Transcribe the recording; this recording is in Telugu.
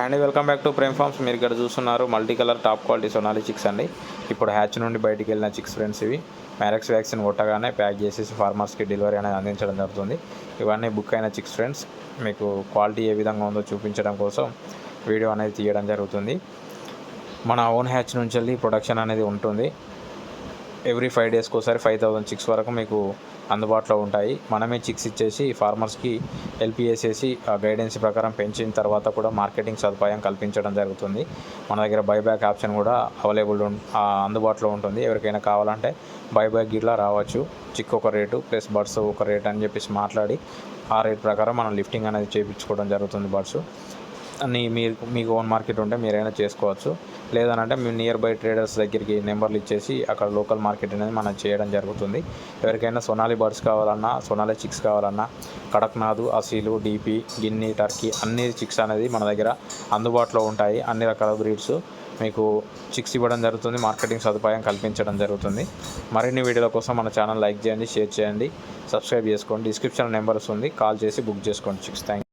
And welcome back to Prem farms. మీరు ఇక్కడ చూస్తున్నారు multi colour top quality Sonali chicks అండి. ఇప్పుడు హ్యాచ్ నుండి బయటికి వెళ్ళిన చిక్స్ ఫ్రెండ్స్. ఇవి మ్యారెక్స్ వ్యాక్సిన్ కొట్టగానే ప్యాక్ చేసేసి ఫార్మర్స్కి డెలివరీ అనేది అందించడం జరుగుతుంది. ఇవన్నీ బుక్ అయిన చిక్స్ ఫ్రెండ్స్. మీకు క్వాలిటీ ఏ విధంగా ఉందో చూపించడం కోసం వీడియో అనేది తీయడం జరుగుతుంది. మన ఓన్ హ్యాచ్ నుంచి వెళ్ళి ప్రొడక్షన్ అనేది ఉంటుంది. ఎవ్రీ 5 డేస్కి ఒకసారి 5000 చిక్స్ వరకు మీకు అందుబాటులో ఉంటాయి. మనమే చిక్స్ ఇచ్చేసి ఫార్మర్స్కి ఎల్పి చేసేసి ఆ గైడెన్స్ ప్రకారం పెంచిన తర్వాత కూడా మార్కెటింగ్ సదుపాయం కల్పించడం జరుగుతుంది. మన దగ్గర బైబ్యాక్ ఆప్షన్ కూడా అందుబాటులో ఉంటుంది. ఎవరికైనా కావాలంటే బైబ్యాక్ గిట్లా రావచ్చు. చిక్ ఒక రేటు ప్లస్ బర్డ్స్ ఒక రేట్ అని చెప్పేసి మాట్లాడి ఆ రేట్ ప్రకారం మనం లిఫ్టింగ్ అనేది చేయించుకోవడం జరుగుతుంది. బర్డ్స్ అన్నీ మీకు ఓన్ మార్కెట్ ఉంటే మీరైనా చేసుకోవచ్చు. లేదనంటే మీ నియర్ బై ట్రేడర్స్ దగ్గరికి నెంబర్లు ఇచ్చేసి అక్కడ లోకల్ మార్కెట్ అనేది మనం చేయడం జరుగుతుంది. ఎవరికైనా సొనాలి బర్డ్స్ కావాలన్నా, సొనాలి చిక్స్ కావాలన్నా, కడక్నాథ్, అసీలు, డీపీ, గిన్ని, టర్కీ అన్ని చిక్స్ అనేది మన దగ్గర అందుబాటులో ఉంటాయి. అన్ని రకాల బ్రీడ్స్ మీకు చిక్స్ ఇవ్వడం జరుగుతుంది. మార్కెటింగ్ సదుపాయం కల్పించడం జరుగుతుంది. మరిన్ని వీడియోల కోసం మన ఛానల్ లైక్ చేయండి, షేర్ చేయండి, సబ్స్క్రైబ్ చేసుకోండి. డిస్క్రిప్షన్ నెంబర్స్ ఉంది, కాల్ చేసి బుక్ చేసుకోండి చిక్స్. Thank you.